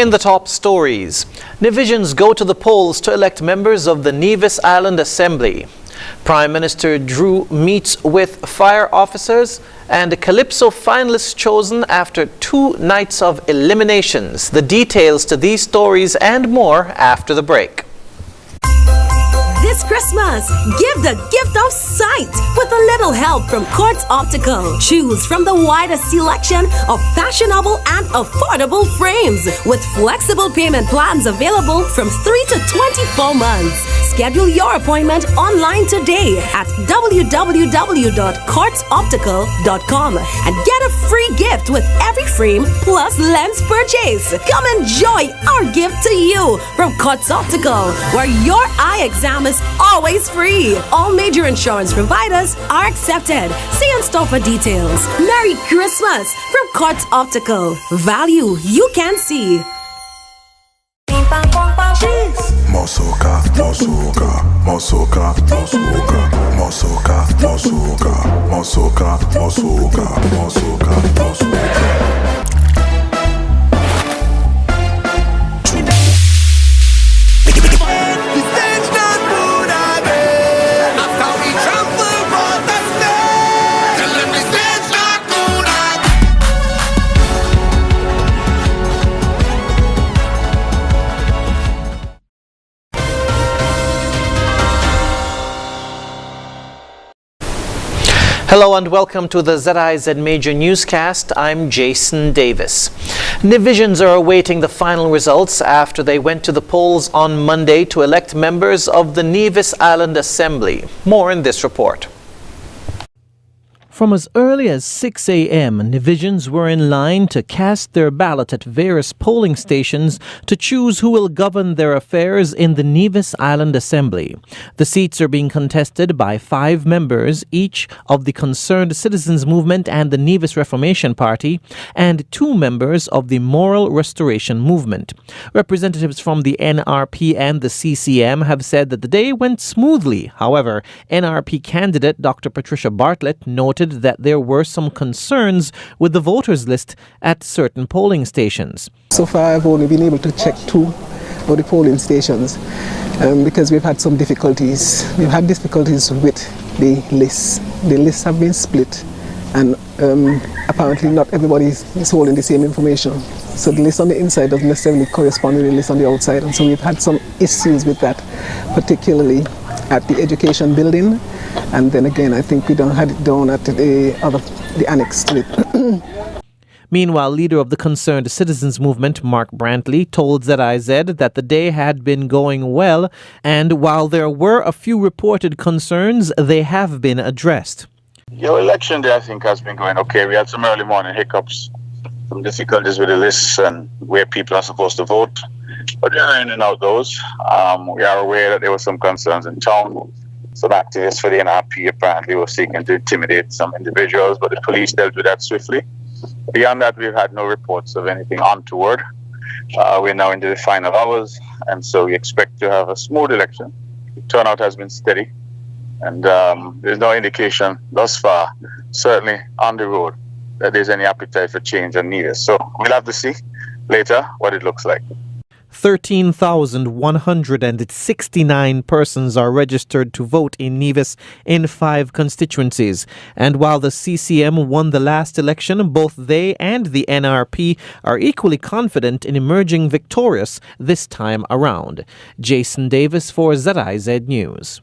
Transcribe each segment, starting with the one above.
In the top stories, Nevisians go to the polls to elect members of the Nevis Island Assembly. Prime Minister Drew meets with fire officers, and Calypso finalists chosen after 2 nights of eliminations. The details to these stories and more after the break. This Christmas, give the gift of sight with a little help from Quartz Optical. Choose from the widest selection of fashionable and affordable frames with flexible payment plans available from 3 to 24 months. Schedule your appointment online today at www.quartzoptical.com and get a free gift with every frame plus lens purchase. Come enjoy our gift to you from Quartz Optical, where your eye exam is always free. All major insurance providers are accepted. See in store for details. Merry Christmas from Quartz Optical. Value you can see. Mosoka, mosoka, mosoka, mosoka, mosoka, mosoka, mosoka, mosoka, mosoka, mosoka. Hello and welcome to the ZIZ Major Newscast. I'm Jason Davis. Nevisians are awaiting the final results after they went to the polls on Monday to elect members of the Nevis Island Assembly. More in this report. From as early as 6 a.m., Nevisians were in line to cast their ballot at various polling stations to choose who will govern their affairs in the Nevis Island Assembly. The seats are being contested by 5 members, each of the Concerned Citizens Movement and the Nevis Reformation Party, and 2 members of the Moral Restoration Movement. Representatives from the NRP and the CCM have said that the day went smoothly. However, NRP candidate Dr. Patricia Bartlett noted that there were some concerns with the voters list at certain polling stations. So far I've only been able to check 2 of the polling stations because we've had some difficulties. We've had difficulties with the lists. The lists have been split and apparently not everybody is holding the same information. So the list on the inside doesn't necessarily correspond with the list on the outside, and so we've had some issues with that, particularly at the education building, and then again I think we don't have it down at the annex to it. Meanwhile, leader of the Concerned Citizens Movement, Mark Brantley, told ZIZ that the day had been going well, and while there were a few reported concerns, they have been addressed. Your election day, I think, has been going okay. We had some early morning hiccups, some difficulties with the lists and where people are supposed to vote, but we're ironing out those. We are aware that there were some concerns in town. Some activists for the NRP apparently were seeking to intimidate some individuals, but the police dealt with that swiftly. Beyond that, we've had no reports of anything untoward. We're now into the final hours, and so we expect to have a smooth election. The turnout has been steady, and there's no indication thus far, certainly on the road, that there's any appetite for change on Nevis. So we'll have to see later what it looks like. 13,169 persons are registered to vote in Nevis in 5 constituencies. And while the CCM won the last election, both they and the NRP are equally confident in emerging victorious this time around. Jason Davis for ZIZ News.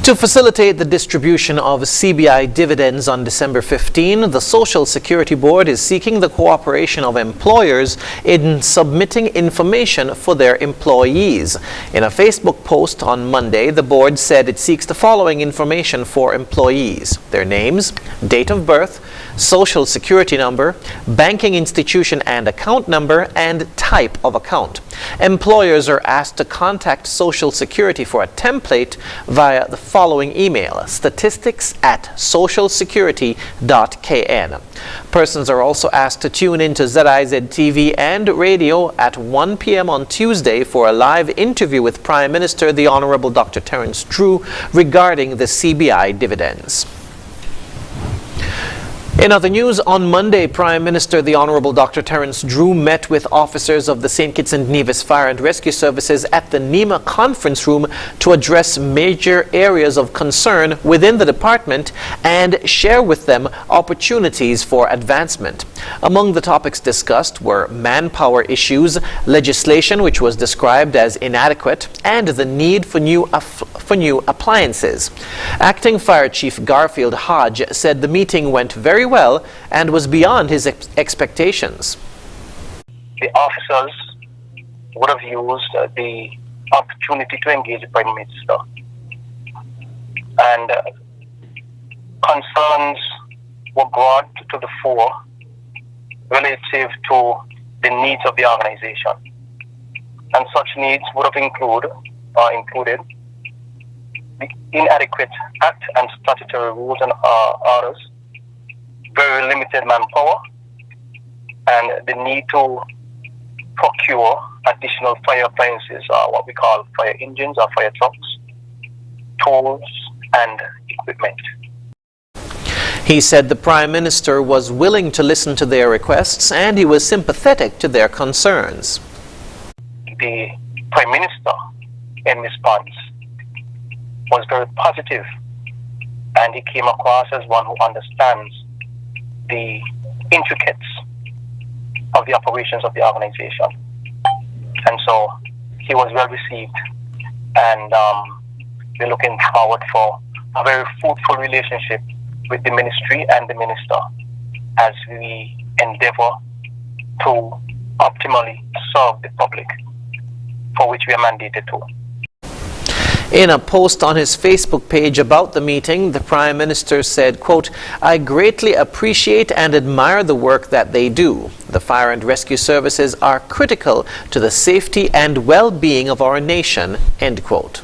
To facilitate the distribution of CBI dividends on December 15, the Social Security Board is seeking the cooperation of employers in submitting information for their employees. In a Facebook post on Monday, the board said it seeks the following information for employees: their names, date of birth, Social Security number, banking institution and account number, and type of account. Employers are asked to contact Social Security for a template via the following email: statistics@socialsecurity.kn. Persons are also asked to tune in to ZIZ TV and radio at 1 p.m. on Tuesday for a live interview with Prime Minister the Honorable Dr. Terence Drew regarding the CBI dividends. In other news, on Monday, Prime Minister the Honourable Dr. Terence Drew met with officers of the St. Kitts and Nevis Fire and Rescue Services at the NEMA conference room to address major areas of concern within the department and share with them opportunities for advancement. Among the topics discussed were manpower issues, legislation which was described as inadequate, and the need for new appliances. Acting Fire Chief Garfield Hodge said the meeting went very well and was beyond his expectations. The officers would have used the opportunity to engage the Prime Minister, and concerns were brought to the fore relative to the needs of the organization, and such needs would have included the inadequate act and statutory rules and orders, very limited manpower, and the need to procure additional fire appliances, what we call fire engines or fire trucks, tools and equipment. He said the Prime Minister was willing to listen to their requests and he was sympathetic to their concerns. The Prime Minister, in response, was very positive, and he came across as one who understands the intricacies of the operations of the organization. And so he was well received, and we're looking forward for a very fruitful relationship with the ministry and the minister as we endeavor to optimally serve the public, for which we are mandated to. In a post on his Facebook page about the meeting, the Prime Minister said, quote, "I greatly appreciate and admire the work that they do. The fire and rescue services are critical to the safety and well-being of our nation," end quote.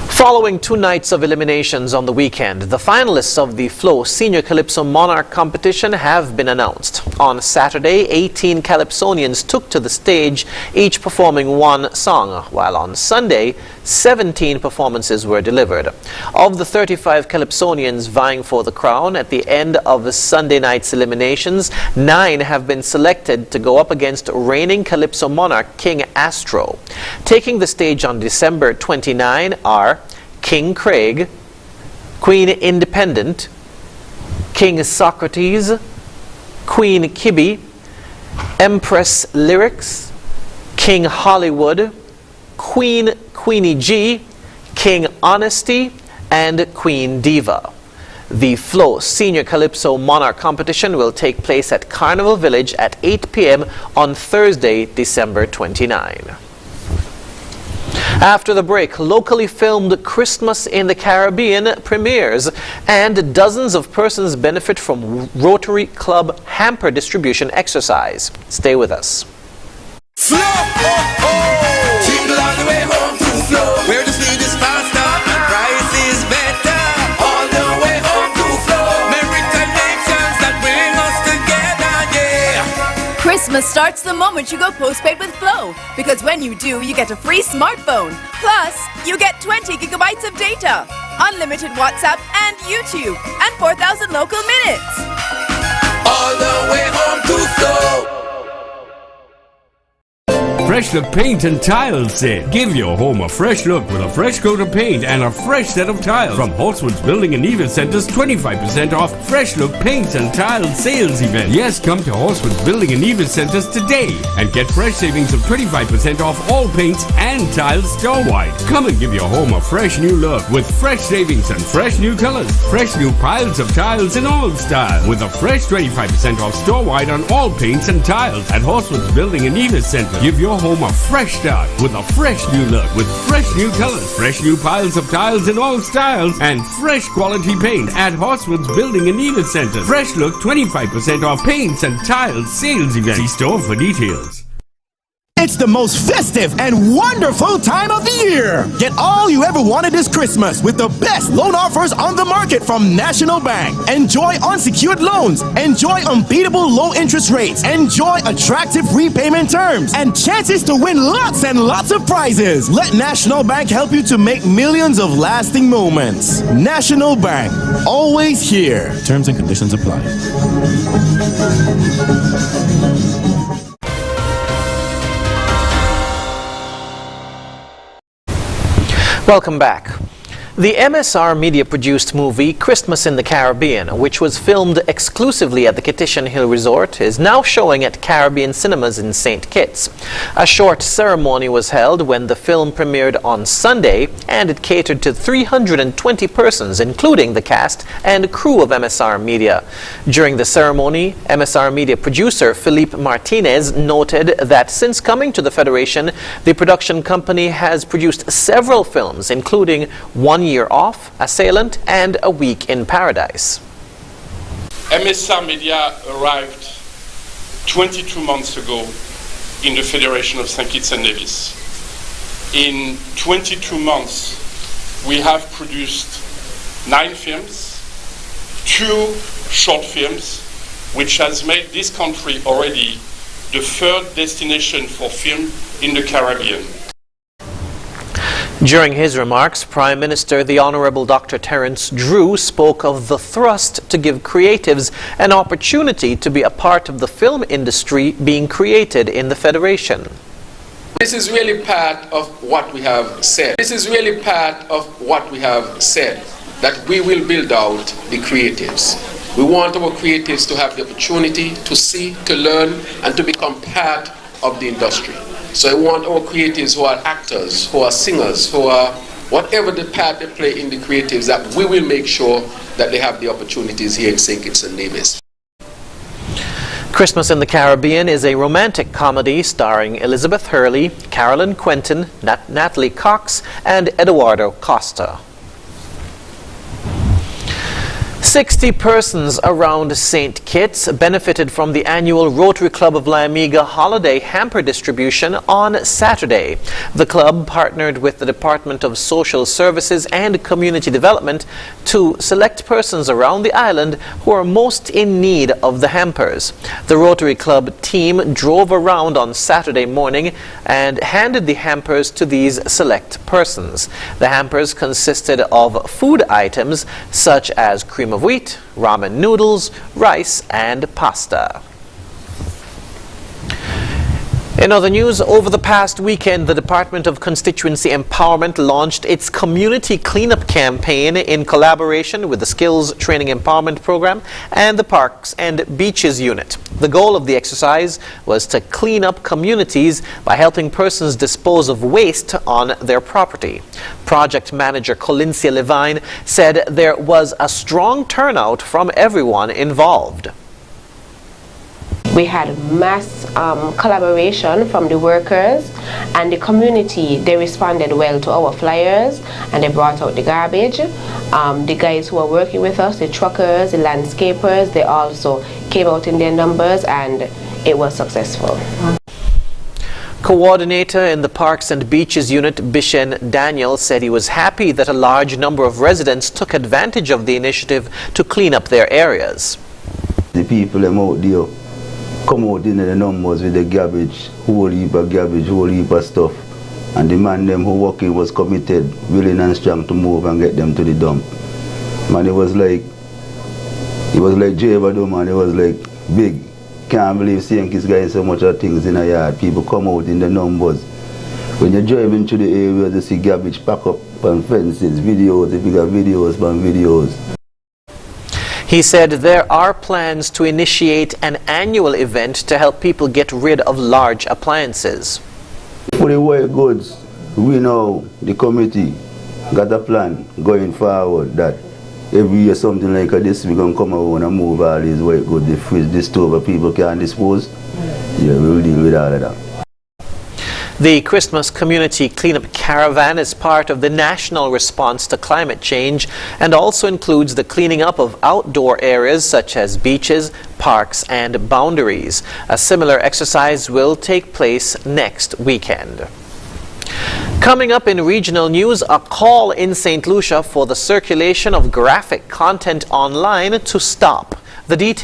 Following 2 nights of eliminations on the weekend, the finalists of the Flow Senior Calypso Monarch competition have been announced. On Saturday, 18 Calypsonians took to the stage, each performing 1 song, while on Sunday, 17 performances were delivered. Of the 35 Calypsonians vying for the crown at the end of the Sunday night's eliminations, 9 have been selected to go up against reigning Calypso Monarch King Astro. Taking the stage on December 29 are King Craig, Queen Independent, King Socrates, Queen Kibby, Empress Lyrics, King Hollywood, Queenie G, King Honesty, and Queen Diva. The Flow Senior Calypso Monarch competition will take place at Carnival Village at 8 p.m. on Thursday, December 29. After the break, locally filmed Christmas in the Caribbean premieres, and dozens of persons benefit from Rotary Club hamper distribution exercise. Stay with us. Flow, oh, oh. Jingle all the way home to Flow, where the speed is faster and price is better. All the way home to Flow, merry connections that bring us together, yeah. Christmas starts the moment you go postpaid with Flow, because when you do, you get a free smartphone. Plus, you get 20 gigabytes of data, unlimited WhatsApp and YouTube, and 4,000 local minutes. All the way home to Flow. Fresh Look Paint and Tiles sale. Give your home a fresh look with a fresh coat of paint and a fresh set of tiles. From Horswood's Building and Nevis Centers, 25% off Fresh Look Paint and Tiles sales event. Yes, come to Horswood's Building and Nevis Centers today and get fresh savings of 25% off all paints and tiles store-wide. Come and give your home a fresh new look with fresh savings and fresh new colors. Fresh new piles of tiles in all styles with a fresh 25% off store-wide on all paints and tiles at Horswood's Building and Nevis Centers. Give your home a fresh start with a fresh new look with fresh new colors, fresh new piles of tiles in all styles, and fresh quality paint at Horswood's Building and Nevis Centre. Fresh Look 25% off paints and tiles sales event. See store for details. It's the most festive and wonderful time of the year. Get all you ever wanted this Christmas with the best loan offers on the market from National Bank. Enjoy unsecured loans. Enjoy unbeatable low interest rates. Enjoy attractive repayment terms and chances to win lots and lots of prizes. Let National Bank help you to make millions of lasting moments. National Bank, always here. Terms and conditions apply. Welcome back. The MSR Media-produced movie Christmas in the Caribbean, which was filmed exclusively at the Kitishan Hill Resort, is now showing at Caribbean Cinemas in St. Kitts. A short ceremony was held when the film premiered on Sunday, and it catered to 320 persons, including the cast and crew of MSR Media. During the ceremony, MSR Media producer Philippe Martinez noted that since coming to the Federation, the production company has produced several films, including One Year Off, Assailant, and A Week in Paradise. MSR Media arrived 22 months ago in the Federation of St. Kitts and Nevis. In 22 months, we have produced 9 films, 2 short films, which has made this country already the 3rd destination for film in the Caribbean. During his remarks, Prime Minister the Honourable Dr. Terence Drew spoke of the thrust to give creatives an opportunity to be a part of the film industry being created in the Federation. This is really part of what we have said. This is really part of what we have said, that we will build out the creatives. We want our creatives to have the opportunity to see, to learn, and to become part of the industry. So I want our creatives who are actors, who are singers, who are whatever the part they play in the creatives, that we will make sure that they have the opportunities here in St. Kitts and Nevis. Christmas in the Caribbean is a romantic comedy starring Elizabeth Hurley, Carolyn Quentin, Natalie Cox, and Eduardo Costa. 60 persons around St. Kitts benefited from the annual Rotary Club of La Amiga holiday hamper distribution on Saturday. The club partnered with the Department of Social Services and Community Development to select persons around the island who are most in need of the hampers. The Rotary Club team drove around on Saturday morning and handed the hampers to these select persons. The hampers consisted of food items such as cream of wheat, ramen noodles, rice, and pasta. In other news, over the past weekend, the Department of Constituency Empowerment launched its community cleanup campaign in collaboration with the Skills Training Empowerment Program and the Parks and Beaches Unit. The goal of the exercise was to clean up communities by helping persons dispose of waste on their property. Project manager Colypso Levine said there was a strong turnout from everyone involved. We had mass collaboration from the workers and the community. They responded well to our flyers and they brought out the garbage. The guys who are working with us, the truckers, the landscapers, they also came out in their numbers and it was successful. Coordinator in the Parks and Beaches Unit, Bishen Daniel, said he was happy that a large number of residents took advantage of the initiative to clean up their areas. The people them out there come out in the numbers with the garbage, whole heap of garbage, whole heap of stuff. And the man them who working was committed, willing and strong to move and get them to the dump. Man, it was like Java, man, it was like big. Can't believe seeing this guy so much of things in a yard. People come out in the numbers. When you drive into the area, you see garbage pack up on fences, videos, if you got videos on videos. He said there are plans to initiate an annual event to help people get rid of large appliances. For the white goods, we know the committee got a plan going forward that every year something like this, we're going to come around and move all these white goods, the fridge, the stove, people can't dispose. Yeah, we'll deal with all of that. The Christmas Community Cleanup Caravan is part of the national response to climate change and also includes the cleaning up of outdoor areas such as beaches, parks, and boundaries. A similar exercise will take place next weekend. Coming up in regional news, a call in St. Lucia for the circulation of graphic content online to stop. The details